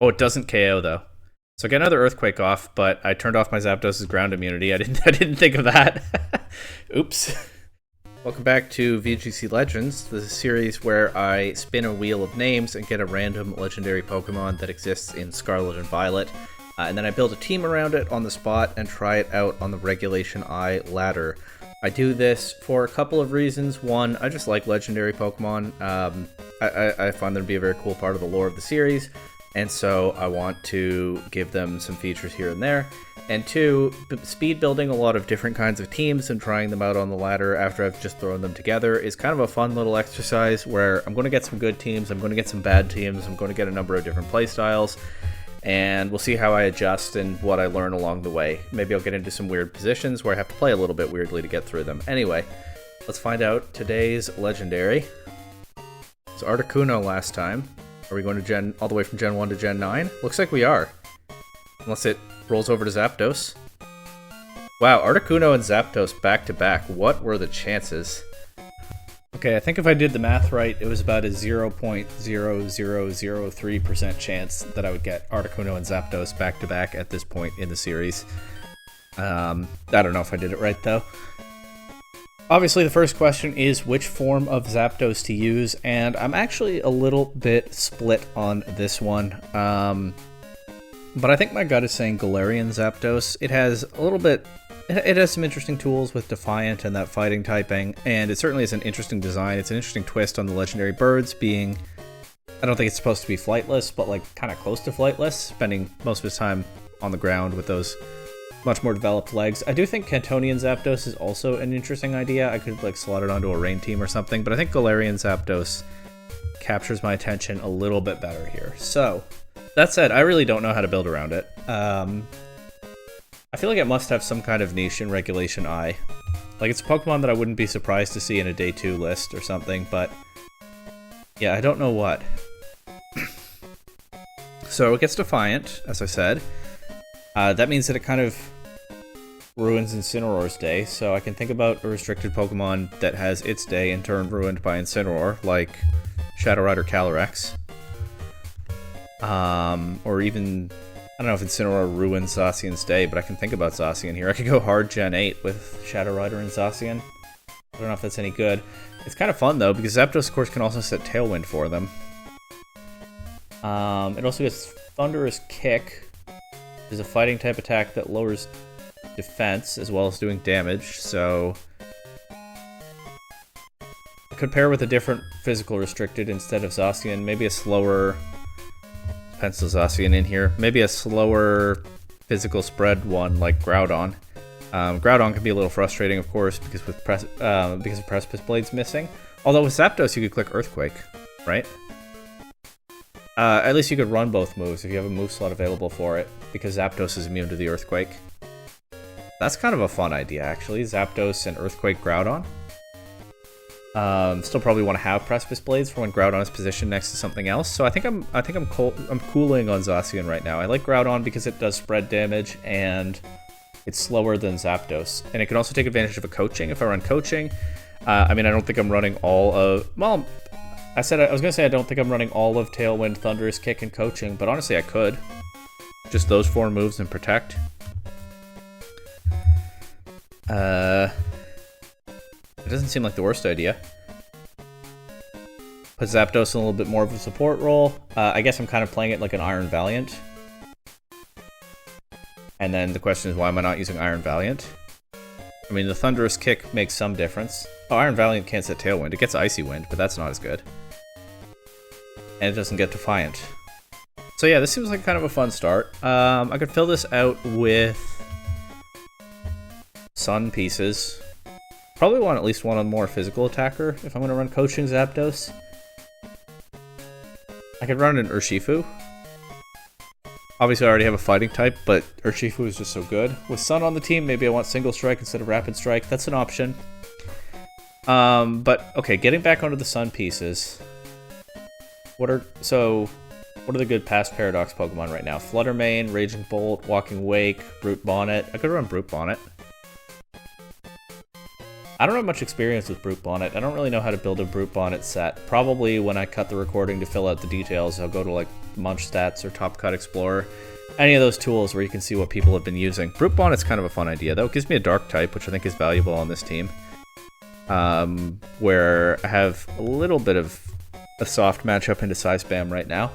Oh, it doesn't KO though. So I get another Earthquake off, but I turned off my Zapdos' ground immunity. I didn't think of that. Oops. Welcome back to VGC Legends, the series where I spin a wheel of names and get a random legendary Pokemon that exists in Scarlet and Violet. And then I build a team around it on the spot and try it out on the Regulation I ladder. I do this for a couple of reasons. One, I just like legendary Pokemon. I find them to be a very cool part of the lore of the series, and so I want to give them some features here and there. And two, speed building a lot of different kinds of teams and trying them out on the ladder after I've just thrown them together is kind of a fun little exercise where I'm going to get some good teams, I'm going to get some bad teams, I'm going to get a number of different playstyles, and we'll see how I adjust and what I learn along the way. Maybe I'll get into some weird positions where I have to play a little bit weirdly to get through them. Anyway, let's find out today's legendary. It's Articuno last time. Are we going to all the way from Gen 1 to Gen 9? Looks like we are. Unless it rolls over to Zapdos. Wow, Articuno and Zapdos back to back. What were the chances? Okay, I think if I did the math right, it was about a 0.0003% chance that I would get Articuno and Zapdos back to back at this point in the series. I don't know if I did it right though. Obviously, the first question is which form of Zapdos to use, and I'm actually a little bit split on this one. But I think my gut is saying Galarian Zapdos. It has a little bit... It has some interesting tools with Defiant and that fighting typing, and it certainly is an interesting design. It's an interesting twist on the legendary birds being... I don't think it's supposed to be flightless, but like kind of close to flightless, spending most of its time on the ground with those much more developed legs. I do think Cantonian Zapdos is also an interesting idea. I could like slot it onto a rain team or something, but I think Galarian Zapdos captures my attention a little bit better here. So, that said, I really don't know how to build around it. I feel like it must have some kind of niche in Regulation I. Like, it's a Pokemon that I wouldn't be surprised to see in a Day 2 list or something, but yeah, I don't know what. So it gets Defiant, as I said. That means that it kind of ruins Incineroar's day, so I can think about a restricted Pokemon that has its day in turn ruined by Incineroar, like Shadow Rider Calyrex. Or even... I don't know if Incineroar ruins Zacian's day, but I can think about Zacian here. I could go hard Gen 8 with Shadow Rider and Zacian. I don't know if that's any good. It's kind of fun, though, because Zapdos, of course, can also set Tailwind for them. It also gets Thunderous Kick. There's a fighting type attack that lowers defense, as well as doing damage, so... I could pair with a different physical restricted instead of Zacian. Maybe a slower... Pencil Zacian in here. Maybe a slower physical spread one like Groudon. Groudon can be a little frustrating, of course, because of Precipice Blades missing. Although with Zapdos, you could click Earthquake, right? At least you could run both moves if you have a move slot available for it, because Zapdos is immune to the Earthquake. That's kind of a fun idea, actually. Zapdos and Earthquake Groudon. Still probably want to have Precipice Blades for when Groudon is positioned next to something else. So I think I'm cooling on Zacian right now. I like Groudon because it does spread damage and it's slower than Zapdos, and it can also take advantage of a coaching if I run coaching. I mean, I don't think I'm running all of... Well, I was gonna say I don't think I'm running all of Tailwind, Thunderous Kick, and coaching, but honestly I could. Just those 4 moves and protect. It doesn't seem like the worst idea. Put Zapdos in a little bit more of a support role. I guess I'm kind of playing it like an Iron Valiant. And then the question is, why am I not using Iron Valiant? I mean, the Thunderous Kick makes some difference. Oh, Iron Valiant can't set Tailwind. It gets Icy Wind, but that's not as good. And it doesn't get Defiant. So yeah, this seems like kind of a fun start. I could fill this out with Sun pieces. Probably want at least one more physical attacker if I'm going to run coaching Zapdos. I could run an Urshifu. Obviously I already have a fighting type, but Urshifu is just so good. With Sun on the team, maybe I want Single Strike instead of Rapid Strike. That's an option. But, okay, getting back onto the Sun pieces. What are the good past Paradox Pokemon right now? Flutter Mane, Raging Bolt, Walking Wake, Brute Bonnet. I could run Brute Bonnet. I don't have much experience with Brute Bonnet. I don't really know how to build a Brute Bonnet set. Probably when I cut the recording to fill out the details, I'll go to like Munch Stats or Top Cut Explorer. Any of those tools where you can see what people have been using. Brute Bonnet's kind of a fun idea, though. It gives me a Dark type, which I think is valuable on this team. Where I have a little bit of a soft matchup into Psy Spam right now.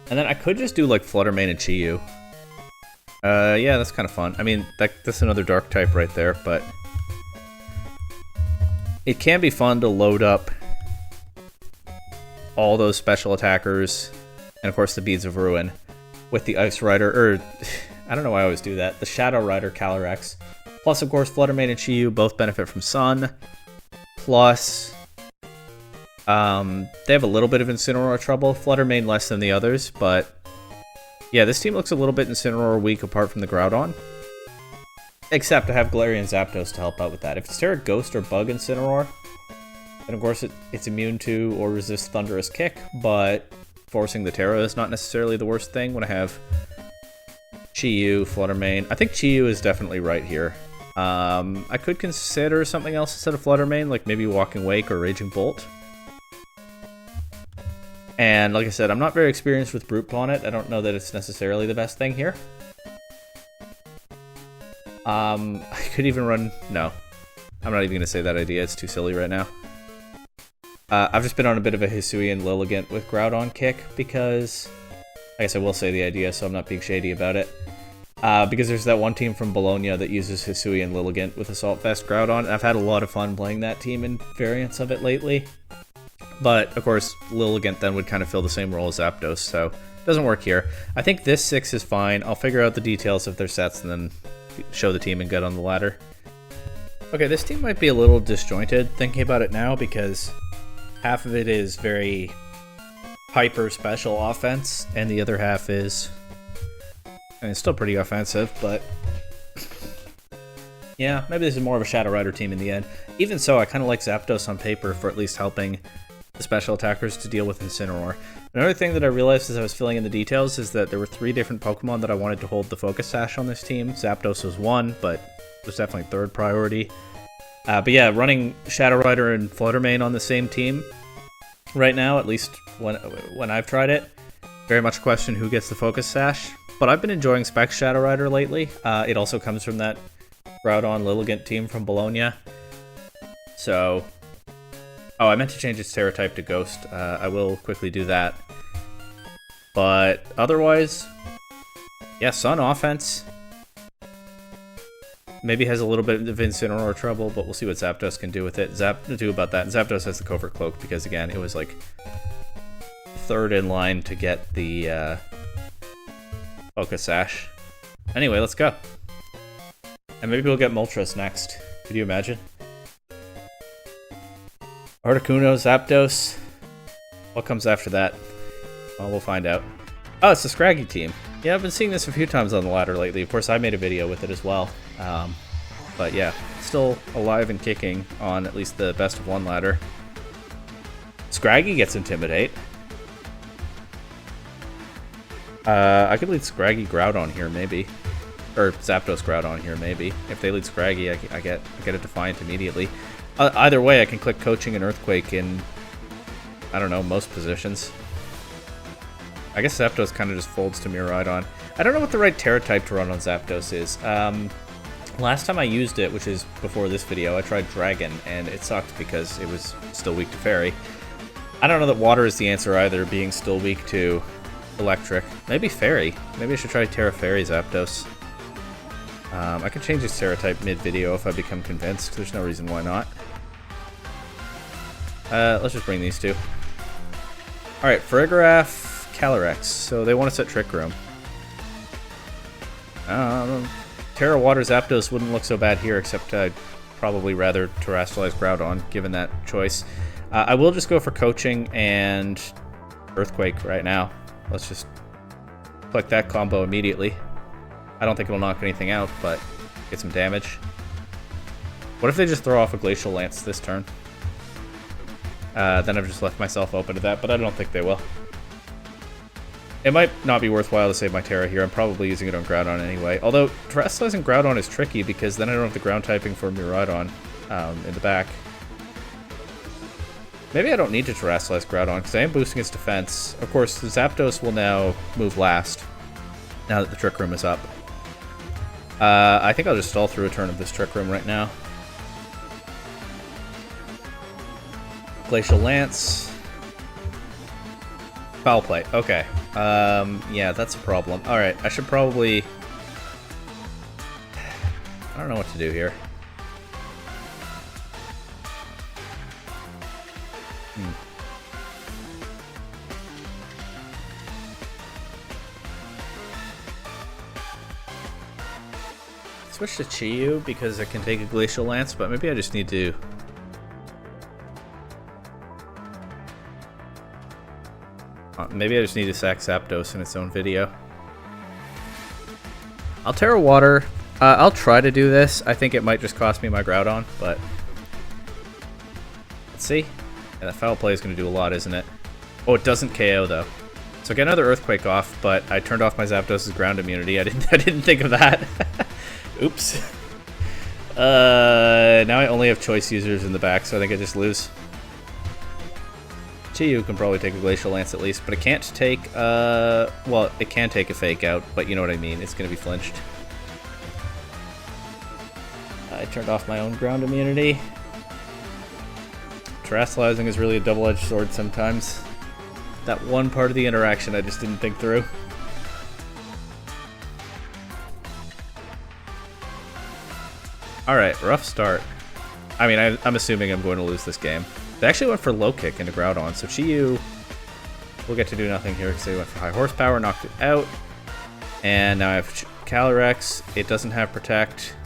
And then I could just do like Fluttermane and Chi-Yu. Yeah, that's kind of fun. I mean, that's another Dark type right there, but it can be fun to load up all those special attackers, and of course the Beads of Ruin, with the Ice Rider, or I don't know why I always do that, the Shadow Rider Calyrex. Plus, of course, Fluttermane and Chi-Yu both benefit from Sun. Plus, they have a little bit of Incineroar trouble. Fluttermane less than the others, but yeah, this team looks a little bit Incineroar weak apart from the Groudon. Except I have Galarian Zapdos to help out with that. If it's Terra Ghost or Bug Incineroar, then of course it's immune to or resists Thunderous Kick, but forcing the Terra is not necessarily the worst thing when I have Chi-Yu, Fluttermane. I think Chi-Yu is definitely right here. I could consider something else instead of Fluttermane, like maybe Walking Wake or Raging Bolt. And like I said, I'm not very experienced with Brute Bonnet. I don't know that it's necessarily the best thing here. I could even run... No. I'm not even going to say that idea. It's too silly right now. I've just been on a bit of a Hisuian Lilligant with Groudon kick because... I guess I will say the idea, so I'm not being shady about it. Because there's that one team from Bologna that uses Hisuian Lilligant with Assault Vest Groudon, and I've had a lot of fun playing that team and variants of it lately. But, of course, Lilligant then would kind of fill the same role as Zapdos, so it doesn't work here. I think this 6 is fine. I'll figure out the details of their sets and then show the team and get on the ladder. Okay, this team might be a little disjointed thinking about it now because half of it is very hyper special offense and the other half is, I mean, it's still pretty offensive, but yeah, maybe this is more of a Shadow Rider team in the end. Even so, I kind of like Zapdos on paper for at least helping the special attackers to deal with Incineroar. Another thing that I realized as I was filling in the details is that there were 3 different Pokemon that I wanted to hold the Focus Sash on this team. Zapdos was one, but it was definitely third priority. But yeah, running Shadow Rider and Fluttermane on the same team right now, at least when I've tried it, very much a question who gets the Focus Sash. But I've been enjoying Specs Shadow Rider lately. It also comes from that Groudon Lilligant team from Bologna. So... Oh, I meant to change its Terra type to Ghost. I will quickly do that. But otherwise, yeah, Sun offense. Maybe has a little bit of Incineroar trouble, but we'll see what Zapdos can do with it. Do about that. And Zapdos has the Covert Cloak because, again, it was like third in line to get the Focus Sash. Anyway, let's go. And maybe we'll get Moltres next. Could you imagine? Articuno, Zapdos. What comes after that? Well, we'll find out. Oh, it's the Scraggy team. Yeah, I've been seeing this a few times on the ladder lately. Of course, I made a video with it as well. But yeah, still alive and kicking on at least the best of 1 ladder. Scraggy gets Intimidate. I could lead Scraggy Groudon here, maybe. Or Zapdos Groudon here, maybe. If they lead Scraggy, I get a Defiant immediately. Either way, I can click Coaching and Earthquake in, I don't know, most positions. I guess Zapdos kind of just folds to Miraidon. I don't know what the right Terra type to run on Zapdos is. Last time I used it, which is before this video, I tried Dragon, and it sucked because it was still weak to Fairy. I don't know that Water is the answer either, being still weak to Electric. Maybe Fairy. Maybe I should try Terra Fairy Zapdos. I can change its Terra type mid-video if I become convinced. There's no reason why not. Let's just bring these 2. Alright, Farigiraf, Calyrex. So they want to set Trick Room. Terra Water Zapdos wouldn't look so bad here, except I'd probably rather Terrestrialize Groudon, given that choice. I will just go for Coaching and Earthquake right now. Let's just click that combo immediately. I don't think it'll knock anything out, but get some damage. What if they just throw off a Glacial Lance this turn? Then I've just left myself open to that, but I don't think they will. It might not be worthwhile to save my Terra here. I'm probably using it on Groudon anyway. Although, Terrestrializing Groudon is tricky because then I don't have the ground typing for Miraidon in the back. Maybe I don't need to Terrestrialize Groudon because I am boosting its defense. Of course, the Zapdos will now move last now that the Trick Room is up. I think I'll just stall through a turn of this Trick Room right now. Glacial Lance. Foul play. Okay. Yeah, that's a problem. Alright, I should probably... I don't know what to do here. Switch to Chi-Yu because it can take a Glacial Lance, but maybe I just need to... maybe I just need to sack Zapdos in its own video. I'll Terra Water. I'll try to do this. I think it might just cost me my Groudon, but... let's see. Yeah, that foul play is going to do a lot, isn't it? Oh, it doesn't KO, though. So I get another Earthquake off, but I turned off my Zapdos' ground immunity. I didn't think of that. Oops. Now I only have choice users in the back, so I think I just lose. Chi-Yu can probably take a Glacial Lance at least, but it can't take, well, it can take a Fake Out, but you know what I mean. It's going to be flinched. I turned off my own ground immunity. Terrestrializing is really a double-edged sword sometimes. That one part of the interaction I just didn't think through. Alright, rough start. I mean, I'm assuming I'm going to lose this game. They actually went for low kick into Groudon, so Chi-Yu will get to do nothing here because they went for high horsepower, knocked it out. And now I have Calyrex. It doesn't have Protect.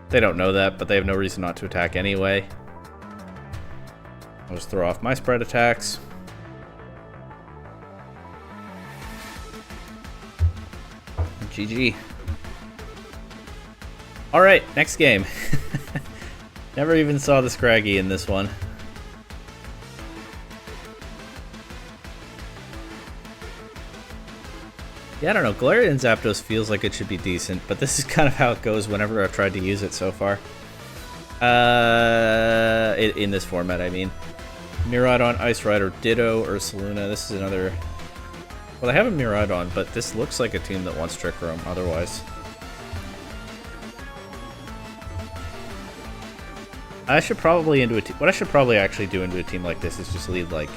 They don't know that, but they have no reason not to attack anyway. I'll just throw off my spread attacks. GG. Alright, next game. Never even saw the Scraggy in this one. Yeah, I don't know. Galarian Zapdos feels like it should be decent, but this is kind of how it goes whenever I've tried to use it so far. In this format, I mean. Miraidon, Ice Rider, Ditto, Ursaluna. This is another... well, I have a Miraidon, but this looks like a team that wants Trick Room otherwise. I should probably into a team... what I should probably actually do into a team like this is just lead, like,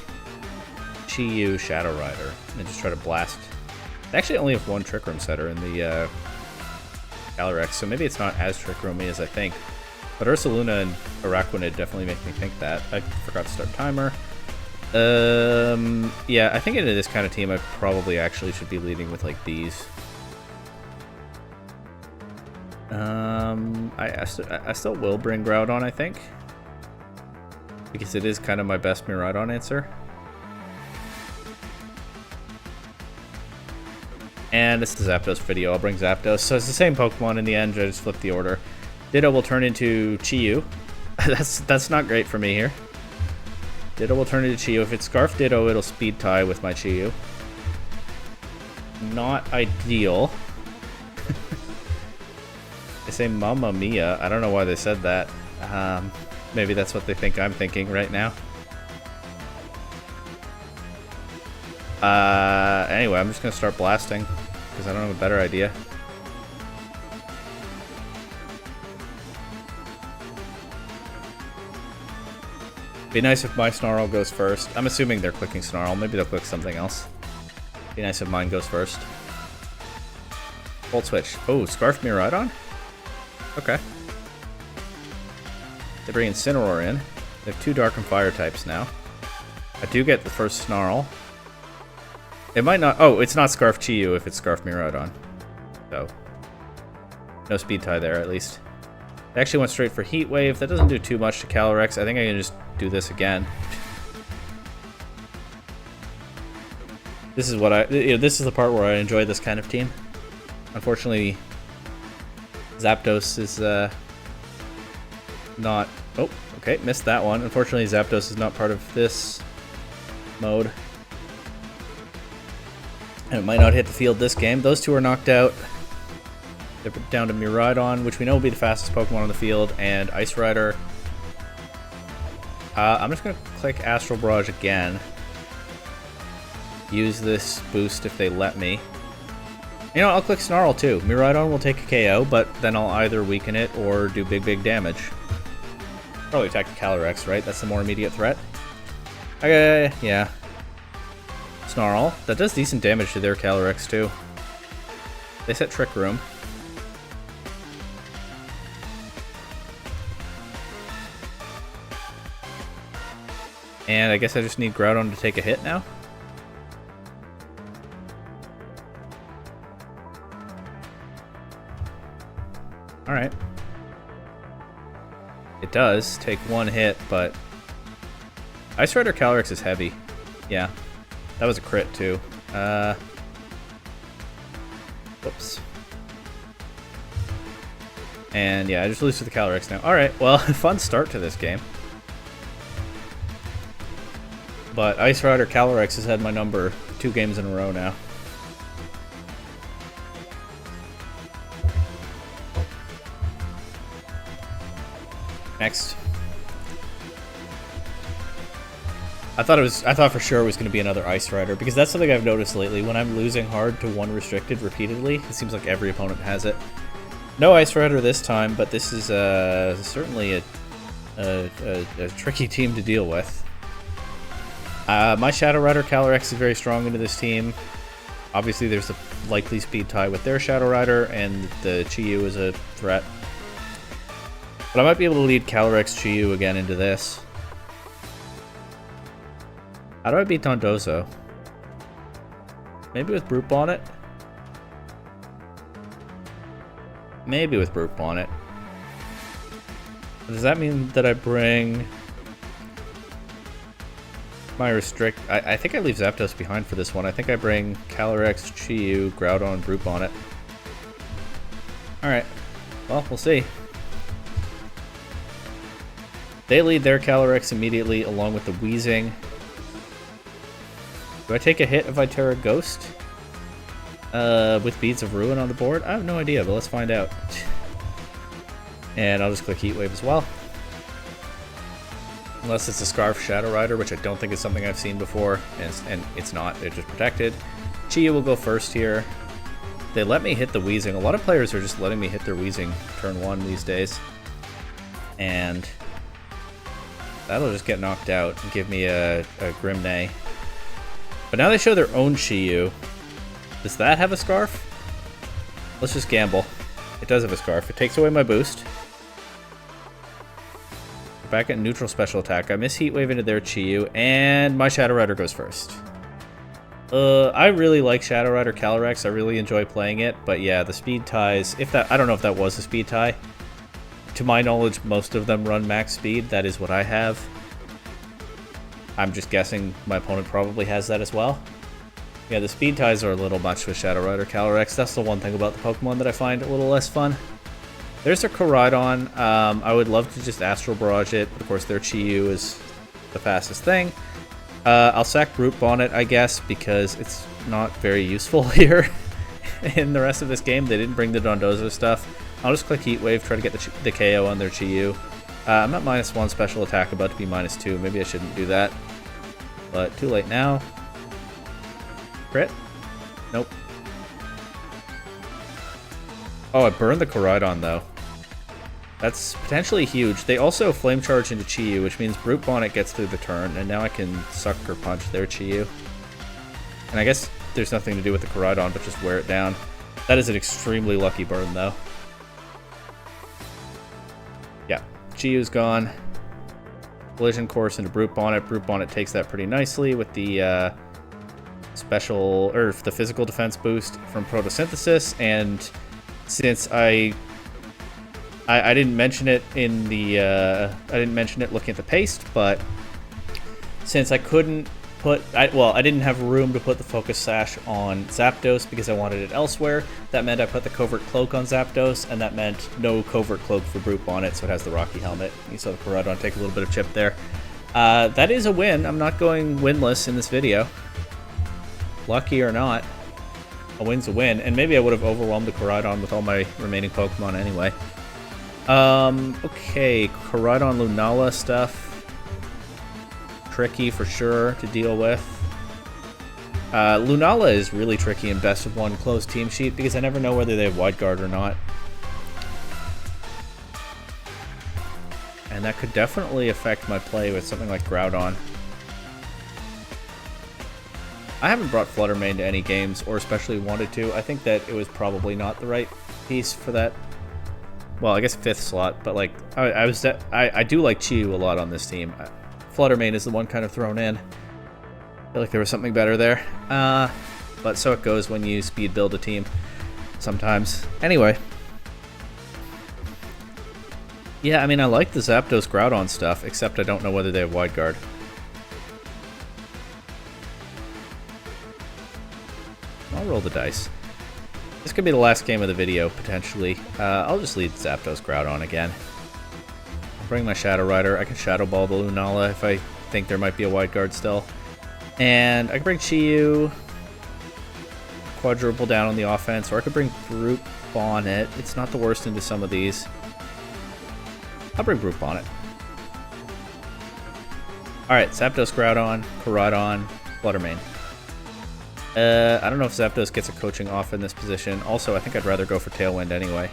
Chi-Yu, Shadow Rider, and just try to blast... I actually only have one Trick Room setter in the Calyrex, so maybe it's not as Trick Roomy as I think. But Ursaluna and Araquanid definitely make me think that. I forgot to start timer. Yeah, I think into this kind of team I probably actually should be leading with like these. I still will bring Groudon, I think. Because it is kind of my best Miraidon answer. And this is the Zapdos video. I'll bring Zapdos. So it's the same Pokemon in the end. I just flipped the order. Ditto will turn into Chi-Yu. That's not great for me here. Ditto will turn into Chi-Yu. If it's Scarf Ditto, it'll speed tie with my Chi-Yu. Not ideal. They say Mamma Mia. I don't know why they said that. Maybe that's what they think I'm thinking right now. Anyway, I'm just going to start blasting because I don't have a better idea. Be nice if my Snarl goes first. I'm assuming they're clicking Snarl. Maybe they'll click something else. Be nice if mine goes first. Volt switch. Oh, Scarf Miraidon? Okay. They bring Incineroar in. They have two Dark and Fire types now. I do get the first Snarl. It might not... oh, it's not Scarf Chi-Yu if it's Scarf Miraidon. So, no speed tie there, at least. They actually went straight for Heat Wave. That doesn't do too much to Calyrex. I think I can just do this again. This is what this is the part where I enjoy this kind of team. Unfortunately, Zapdos is not... oh, okay, missed that one. Unfortunately, Zapdos is not part of this mode. And it might not hit the field this game. Those two are knocked out. They're down to Miraidon, which we know will be the fastest Pokemon on the field, and Ice Rider. I'm just going to click Astral Barrage again. Use this boost if they let me. You know, I'll click Snarl too. Miraidon will take a KO, but then I'll either weaken it or do big damage. Probably attack the Calyrex, right? That's the more immediate threat. Okay, yeah. Snarl. That does decent damage to their Calyrex too. They set Trick Room. And I guess I just need Groudon to take a hit now. Alright. It does take one hit, but Ice Rider Calyrex is heavy. Yeah. That was a crit too. Whoops. And yeah, I just lose to the Calyrex now. Alright, well, fun start to this game. But Ice Rider Calyrex has had my number 2 games in a row now. Next. I thought for sure it was going to be another Ice Rider, because that's something I've noticed lately. When I'm losing hard to one restricted repeatedly, it seems like every opponent has it. No Ice Rider this time, but this is certainly a tricky team to deal with. My Shadow Rider Calyrex is very strong into this team. Obviously, there's a likely speed tie with their Shadow Rider, and the Chi-Yu is a threat. But I might be able to lead Calyrex Chi-Yu again into this. How do I beat Dondozo? Maybe with Brute Bonnet? Maybe with Brute Bonnet. Does that mean that I bring my restrict... I think I leave Zapdos behind for this one. I think I bring Calyrex, Chi-Yu, Groudon, Brute Bonnet. Alright. Well, we'll see. They lead their Calyrex immediately, along with the Weezing. Do I take a hit if I Terra Ghost? With Beads of Ruin on the board? I have no idea, but let's find out. And I'll just click Heat Wave as well. Unless it's a Scarf Shadow Rider, which I don't think is something I've seen before. And it's not, they're just protected. Chi-Yu will go first here. They let me hit the Weezing. A lot of players are just letting me hit their Weezing turn 1 these days. And that'll just get knocked out and give me a Grimnay. But now they show their own Chi-Yu. Does that have a Scarf? Let's just gamble. It does have a Scarf. It takes away my boost. We're back at neutral special attack. I miss Heat Wave into their Chi-Yu, and my Shadow Rider goes first. I really like Shadow Rider Calyrex. I really enjoy playing it, but yeah, the speed ties, I don't know if that was a speed tie. To my knowledge, most of them run max speed. That is what I have. I'm just guessing my opponent probably has that as well. Yeah, the speed ties are a little much with Shadow Rider Calyrex. That's the one thing about the Pokemon that I find a little less fun. There's their Koraidon. I would love to just Astral Barrage it, but of course their Chi-Yu is the fastest thing. I'll sack Brute Bonnet, I guess, because it's not very useful here in the rest of this game. They didn't bring the Dondozo stuff. I'll just click Heat Wave, try to get the KO on their Chi-Yu. I'm at -1 special attack, about to be -2. Maybe I shouldn't do that. But too late now. Crit? Nope. Oh, I burned the Koraidon, though. That's potentially huge. They also Flame Charge into Chi-Yu, which means Brute Bonnet gets through the turn, and now I can Sucker Punch their Chi-Yu. And I guess there's nothing to do with the Koraidon, but just wear it down. That is an extremely lucky burn, though. Yeah, Chi-Yu's gone. Collision Course into Brute Bonnet. Brute Bonnet takes that pretty nicely with the special, or the physical defense boost from Photosynthesis. And since I didn't mention it in the, I didn't mention it looking at the paste, but since I couldn't put, I didn't have room to put the Focus Sash on Zapdos because I wanted it elsewhere. That meant I put the Covert Cloak on Zapdos, and that meant no Covert Cloak for Brute Bonnet, so it has the Rocky Helmet. You saw the Koraidon take a little bit of chip there. That is a win. I'm not going winless in this video. Lucky or not. A win's a win, and maybe I would have overwhelmed the Koraidon with all my remaining Pokemon anyway. Okay, Koraidon Lunala stuff. Tricky for sure to deal with. Lunala is really tricky in best of one closed team sheet because I never know whether they have Wide Guard or not. And that could definitely affect my play with something like Groudon. I haven't brought Flutter Mane to any games, or especially wanted to. I think that it was probably not the right piece for that. Well, I guess 5th slot, but like I do like Chi-Yu a lot on this team. Flutter Mane is the one kind of thrown in. I feel like there was something better there. But so it goes when you speed build a team sometimes. Anyway. Yeah, I mean, I like the Zapdos Groudon stuff, except I don't know whether they have Wide Guard. I'll roll the dice. This could be the last game of the video, potentially. I'll just lead Zapdos Groudon again. I'll bring my Shadow Rider. I can Shadow Ball the Lunala if I think there might be a Wide Guard still. And I can bring Chi-Yu, quadruple down on the offense, or I could bring Brute Bonnet. It's not the worst into some of these. I'll bring Brute Bonnet. Alright, Zapdos Groudon, Koraidon, Flutter Mane. I don't know if Zapdos gets a coaching off in this position. Also, I think I'd rather go for Tailwind anyway.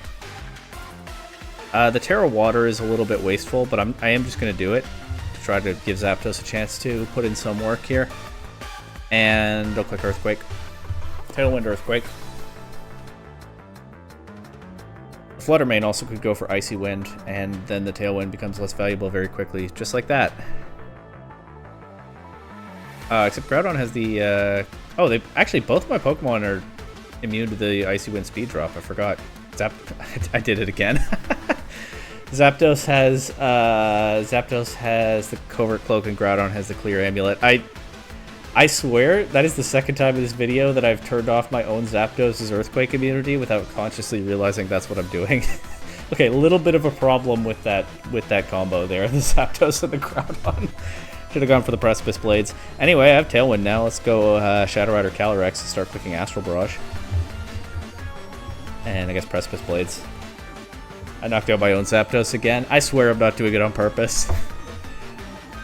The Terra Water is a little bit wasteful, but I am just going to do it to try to give Zapdos a chance to put in some work here. And I'll click Earthquake. Tailwind Earthquake. Flutter Mane also could go for Icy Wind, and then the Tailwind becomes less valuable very quickly, just like that. Except Groudon has the... Oh, they actually, both of my Pokemon are immune to the Icy Wind speed drop. I forgot. I did it again. Zapdos has the Covert Cloak and Groudon has the Clear Amulet. I swear that is the second time in this video that I've turned off my own Zapdos' Earthquake immunity without consciously realizing that's what I'm doing. Okay, a little bit of a problem with that combo there, the Zapdos and the Groudon. Should have gone for the Precipice Blades. Anyway, I have Tailwind now. Let's go Shadow Rider Calyrex and start clicking Astral Barrage. And I guess Precipice Blades. I knocked out my own Zapdos again. I swear I'm not doing it on purpose.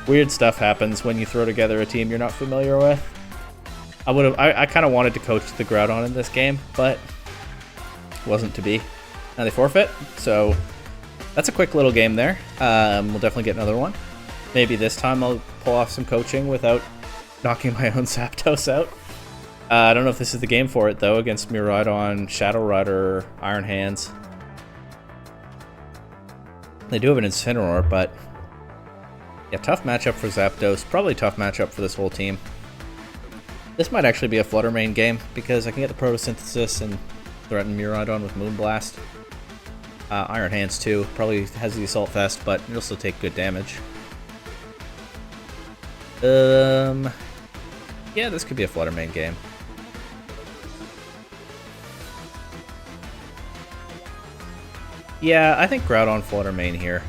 Weird stuff happens when you throw together a team you're not familiar with. I kind of wanted to coach the Groudon in this game, but wasn't to be. Now they forfeit, so that's a quick little game there. We'll definitely get another one. Maybe this time I'll pull off some coaching without knocking my own Zapdos out. I don't know if this is the game for it, though, against Miraidon, Shadow Rider, Iron Hands. They do have an Incineroar, but... yeah, tough matchup for Zapdos. Probably tough matchup for this whole team. This might actually be a Flutter Mane game, because I can get the Photosynthesis and threaten Miraidon with Moonblast. Iron Hands, too. Probably has the Assault Vest, but it'll still take good damage. Yeah, this could be a Flutter Mane game. Yeah, I think Groudon Flutter Mane here.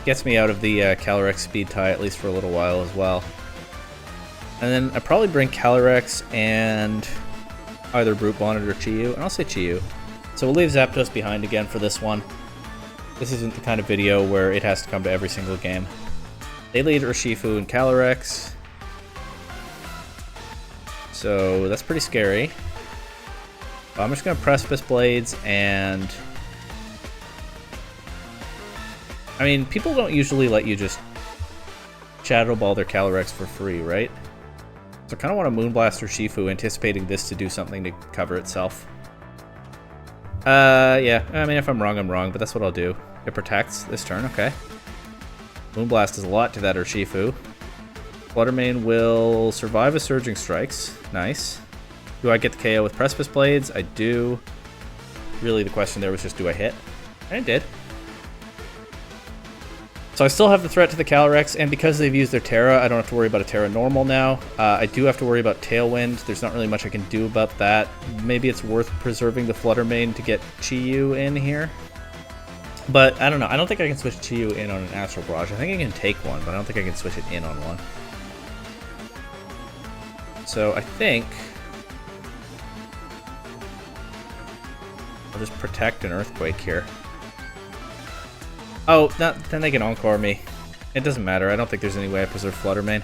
Gets me out of the Calyrex speed tie, at least for a little while as well. And then I probably bring Calyrex and either Brute Bonnet or Chi-Yu, and I'll say Chi-Yu. So we'll leave Zapdos behind again for this one. This isn't the kind of video where it has to come to every single game. They lead Urshifu and Calyrex. So that's pretty scary. I'm just going to Precipice Blades and... I mean, people don't usually let you just Shadow Ball their Calyrex for free, right? So I kind of want to Moonblast Urshifu, anticipating this to do something to cover itself. Yeah, I mean, if I'm wrong, but that's what I'll do. It protects this turn, okay. Moonblast does a lot to that Urshifu. Flutter Mane will survive a Surging Strikes. Nice. Do I get the KO with Precipice Blades? I do. Really, the question there was just, do I hit? And I did. So I still have the threat to the Calyrex, and because they've used their Terra, I don't have to worry about a Terra Normal now. I do have to worry about Tailwind. There's not really much I can do about that. Maybe it's worth preserving the Flutter Mane to get Chi-Yu in here. But I don't know. I don't think I can switch Chi-Yu in on an Astral Barrage. I think I can take one, but I don't think I can switch it in on one. So I think I'll just protect an Earthquake here. Oh, then they can Encore me. It doesn't matter. I don't think there's any way I preserve Flutter Mane.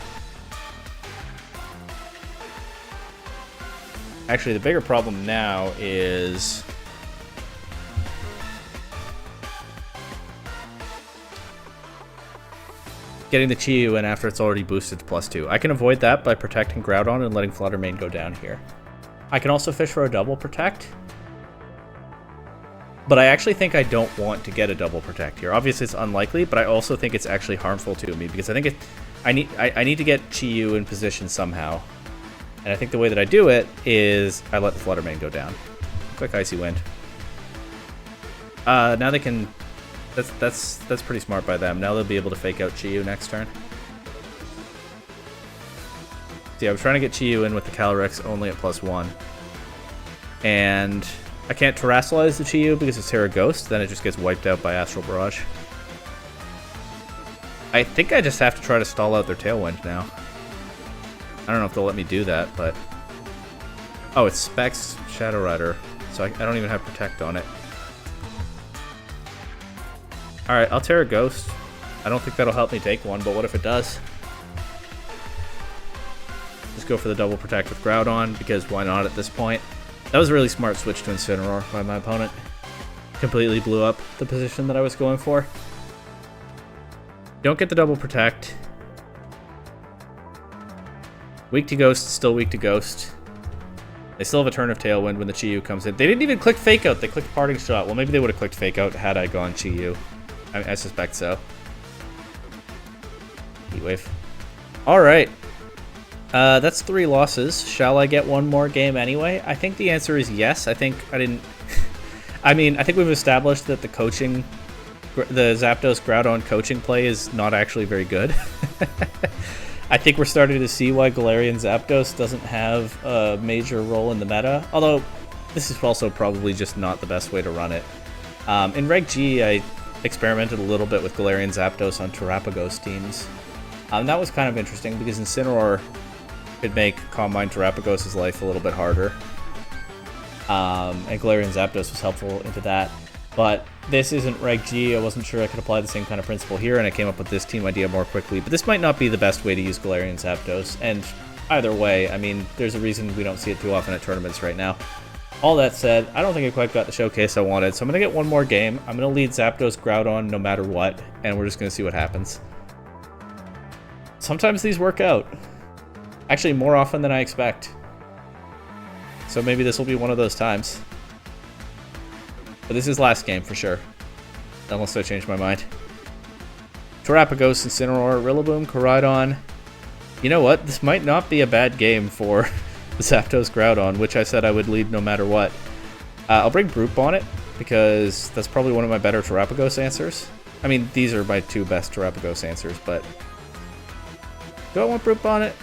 Actually, the bigger problem now is... getting the Chi-Yu in after it's already boosted to +2. I can avoid that by protecting Groudon and letting Flutter Mane go down here. I can also fish for a double protect. But I actually think I don't want to get a double protect here. Obviously it's unlikely, but I also think it's actually harmful to me because I think I need to get Chi-Yu in position somehow. And I think the way that I do it is I let the Flutter Mane go down. Quick Icy Wind. Now they can... That's pretty smart by them. Now they'll be able to fake out Chi-Yu next turn. See, I was trying to get Chi-Yu in with the Calyrex only at +1. And I can't Terrasilize the Chi-Yu because it's Terra Ghost, then it just gets wiped out by Astral Barrage. I think I just have to try to stall out their Tailwind now. I don't know if they'll let me do that, but... Oh, it's Specs Shadow Rider, so I don't even have Protect on it. Alright, I'll Terra Ghost. I don't think that'll help me take one, but what if it does? Just go for the double Protect with Groudon, because why not at this point? That was a really smart switch to Incineroar by my opponent. Completely blew up the position that I was going for. Don't get the double Protect. Weak to Ghost, still weak to Ghost. They still have a turn of Tailwind when the Chi-Yu comes in. They didn't even click Fake Out, they clicked Parting Shot. Well, maybe they would have clicked Fake Out had I gone Chi-Yu. I suspect so. Heat Wave. Alright. That's 3 losses. Shall I get one more game anyway? I think the answer is yes. I think I didn't... I mean, I think we've established that the Zapdos Groudon coaching play is not actually very good. I think we're starting to see why Galarian Zapdos doesn't have a major role in the meta. Although, this is also probably just not the best way to run it. In Reg G, I experimented a little bit with Galarian Zapdos on Terrapagos teams. That was kind of interesting because Incineroar could make Calm Mind Terrapagos' life a little bit harder. And Galarian Zapdos was helpful into that. But this isn't Reg G, I wasn't sure I could apply the same kind of principle here, and I came up with this team idea more quickly. But this might not be the best way to use Galarian Zapdos, and either way, I mean, there's a reason we don't see it too often at tournaments right now. All that said, I don't think I quite got the showcase I wanted, so I'm going to get one more game. I'm going to lead Zapdos Groudon no matter what, and we're just going to see what happens. Sometimes these work out. Actually, more often than I expect. So maybe this will be one of those times. But this is last game for sure. Unless I change my mind. Terrapagos, Incineroar, Rillaboom, Koraidon. You know what? This might not be a bad game for the Zapdos Groudon, which I said I would lead no matter what. I'll bring Brute Bonnet, because that's probably one of my better Terrapagos answers. I mean, these are my 2 best Terrapagos answers, but... Do I want Brute Bonnet?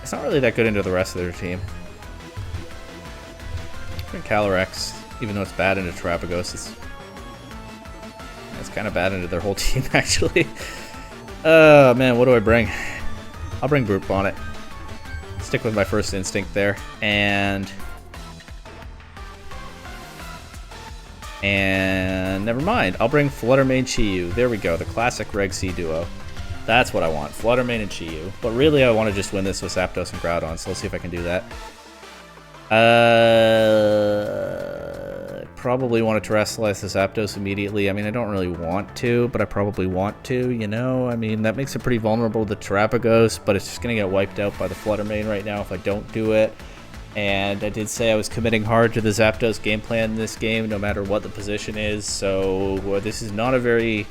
It's not really that good into the rest of their team. Bring Calyrex, even though it's bad into Terrapagos. It's kind of bad into their whole team, actually. Oh, man, what do I bring? I'll bring Brute Bonnet. Stick with my first instinct there, and never mind. I'll bring Flutter Mane Chi-Yu. There we go, the classic Reg C duo. That's what I want, Flutter Mane and Chi-Yu. But really, I want to just win this with Zapdos and Groudon, so let's see if I can do that. Probably want to Terrasilize the Zapdos immediately. I mean, I don't really want to, but I probably want to, you know? I mean, that makes it pretty vulnerable to the Terrapagos, but it's just going to get wiped out by the Flutter Mane right now if I don't do it. And I did say I was committing hard to the Zapdos game plan in this game, no matter what the position is, so this is not a very...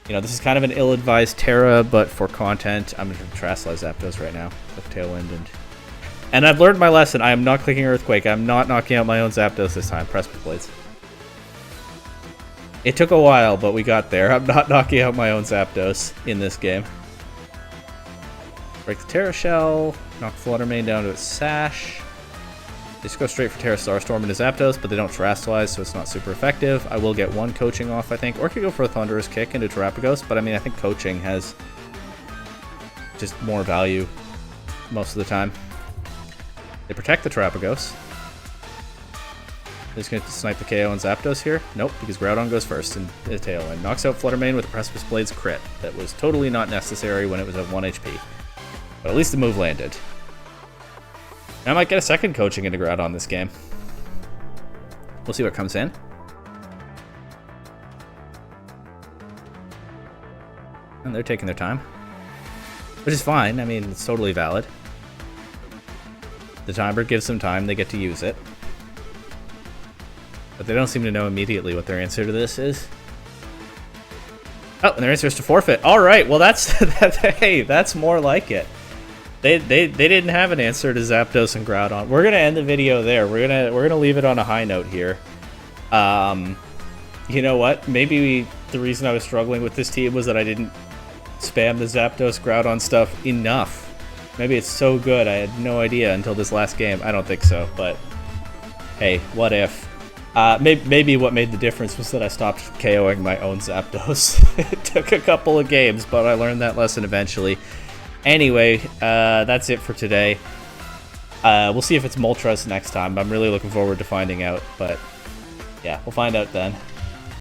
You know, this is kind of an ill-advised Terra, but for content, I'm going to Terrasilize Zapdos right now with Tailwind. And I've learned my lesson. I am not clicking Earthquake. I'm not knocking out my own Zapdos this time. Press Blades. It took a while, but we got there. I'm not knocking out my own Zapdos in this game. Break the Terra Shell. Knock Flutter Mane down to its Sash. They just go straight for Terra Starstorm into Zapdos, but they don't Terrasilize, so it's not super effective. I will get one coaching off, I think. Or I could go for a Thunderous Kick into Terrapagos, but I mean, I think coaching has just more value most of the time. They protect the Terrapagos. Is going to snipe the KO on Zapdos here? Nope, because Groudon goes first in the tail and knocks out Fluttermane with a Precipice Blades crit. That was totally not necessary when it was at 1 HP. But at least the move landed. I might get a second coaching into Groudon this game. We'll see what comes in. And they're taking their time. Which is fine. I mean, it's totally valid. The timer gives them time. They get to use it. But they don't seem to know immediately what their answer to this is. Oh, and their answer is to forfeit. All right. Well, that's hey, that's more like it. They didn't have an answer to Zapdos and Groudon. We're gonna end the video there. We're gonna leave it on a high note here. You know what? Maybe the reason I was struggling with this team was that I didn't spam the Zapdos Groudon stuff enough. Maybe it's so good I had no idea until this last game. I don't think so, but hey, what if? Maybe what made the difference was that I stopped KOing my own Zapdos. It took a couple of games, but I learned that lesson eventually. Anyway, that's it for today. We'll see if it's Moltres next time. I'm really looking forward to finding out, but yeah, we'll find out then.